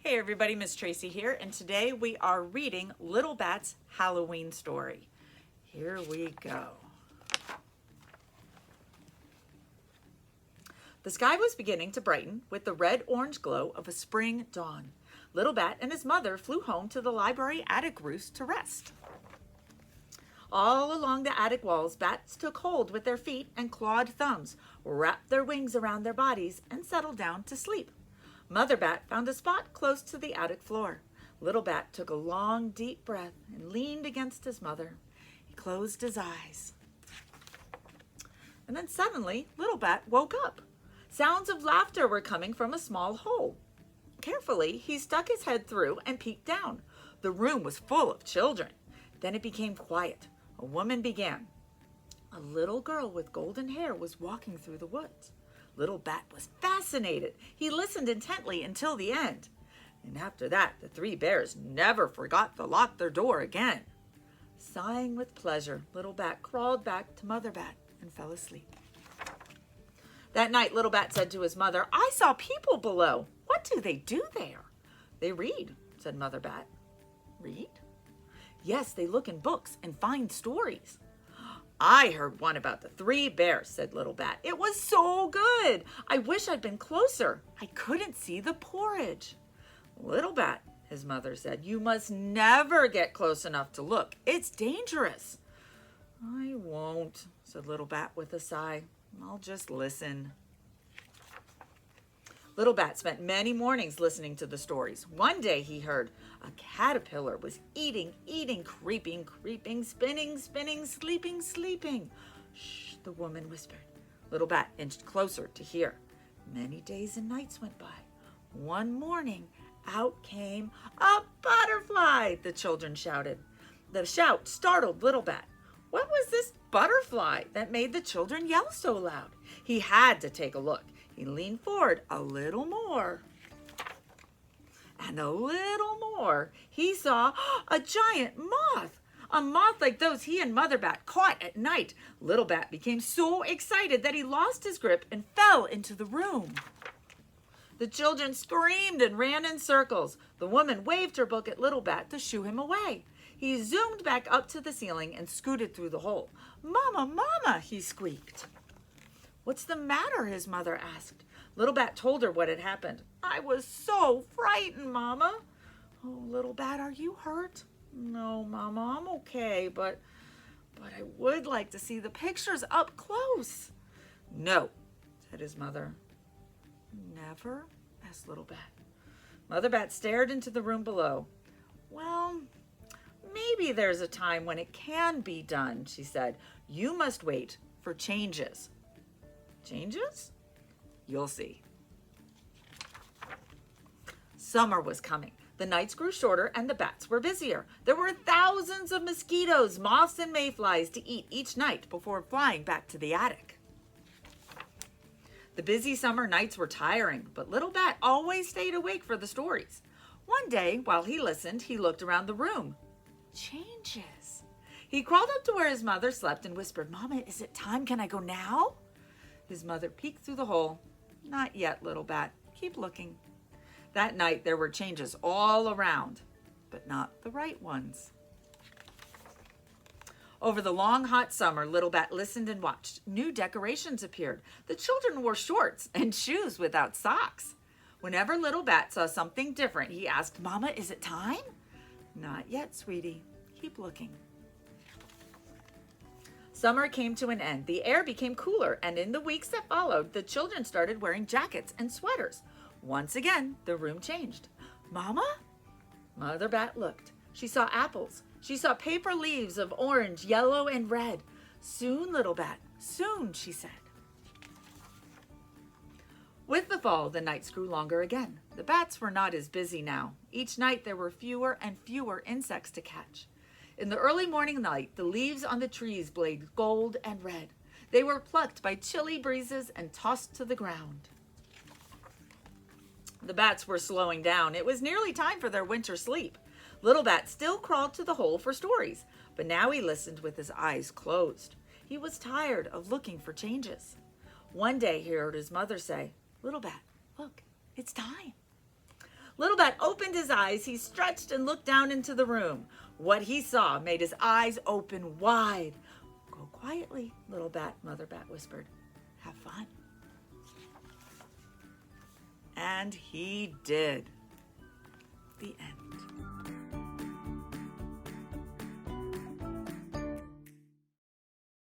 Hey everybody, Miss Tracy here, and today we are reading Little Bat's Halloween story. Here we go. The sky was beginning to brighten with the red-orange glow of a spring dawn. Little Bat and his mother flew home to the library attic roost to rest. All along the attic walls, bats took hold with their feet and clawed thumbs, wrapped their wings around their bodies, and settled down to sleep. Mother Bat found a spot close to the attic floor. Little Bat took a long, deep breath and leaned against his mother. He closed his eyes. And then suddenly, Little Bat woke up. Sounds of laughter were coming from a small hole. Carefully, he stuck his head through and peeked down. The room was full of children. Then it became quiet. A woman began. A little girl with golden hair was walking through the woods. Little Bat was fascinated. He listened intently until the end. And after that, the three bears never forgot to lock their door again. Sighing with pleasure, Little Bat crawled back to Mother Bat and fell asleep. That night, Little Bat said to his mother, "I saw people below. What do they do there?" "They read," said Mother Bat. "Read?" "Yes, they look in books and find stories." "I heard one about the three bears," said Little Bat. "It was so good. I wish I'd been closer. I couldn't see the porridge." "Little Bat," his mother said, "you must never get close enough to look. It's dangerous." "I won't," said Little Bat with a sigh. "I'll just listen." Little Bat spent many mornings listening to the stories. One day he heard a caterpillar was eating, creeping, spinning, sleeping. "Shh," the woman whispered. Little Bat inched closer to hear. Many days and nights went by. One morning, out came a butterfly, the children shouted. The shout startled Little Bat. What was this butterfly that made the children yell so loud? He had to take a look. He leaned forward a little more. And a little more. He saw a giant moth. A moth like those he and Mother Bat caught at night. Little Bat became so excited that he lost his grip and fell into the room. The children screamed and ran in circles. The woman waved her book at Little Bat to shoo him away. He zoomed back up to the ceiling and scooted through the hole. "Mama, Mama," he squeaked. "What's the matter?" his mother asked. Little Bat told her what had happened. "I was so frightened, Mama." "Oh, Little Bat, are you hurt?" "No, Mama, I'm okay, but I would like to see the pictures up close." "No," said his mother. "Never?" asked Little Bat. Mother Bat stared into the room below. "Well, maybe there's a time when it can be done," she said. "You must wait for changes." "Changes?" "You'll see." Summer was coming. The nights grew shorter and the bats were busier. There were thousands of mosquitoes, moths, and mayflies to eat each night before flying back to the attic. The busy summer nights were tiring, but Little Bat always stayed awake for the stories. One day, while he listened, he looked around the room. Changes. He crawled up to where his mother slept and whispered, "Mama, is it time? Can I go now?" His mother peeked through the hole. "Not yet, Little Bat. Keep looking." That night, there were changes all around, but not the right ones. Over the long, hot summer, Little Bat listened and watched. New decorations appeared. The children wore shorts and shoes without socks. Whenever Little Bat saw something different, he asked, "Mama, is it time?" "Not yet, sweetie. Keep looking." Summer came to an end. The air became cooler, and in the weeks that followed, the children started wearing jackets and sweaters. Once again, the room changed. "Mama?" Mother Bat looked. She saw apples. She saw paper leaves of orange, yellow, and red. "Soon, Little Bat, soon," she said. With the fall, the nights grew longer again. The bats were not as busy now. Each night, there were fewer and fewer insects to catch. In the early morning light, the leaves on the trees blazed gold and red. They were plucked by chilly breezes and tossed to the ground. The bats were slowing down. It was nearly time for their winter sleep. Little Bat still crawled to the hole for stories, but now he listened with his eyes closed. He was tired of looking for changes. One day he heard his mother say, "Little Bat, look, it's time." Little Bat opened his eyes. He stretched and looked down into the room. What he saw made his eyes open wide. Go quietly, Little Bat, Mother Bat whispered. Have fun. And he did. The end.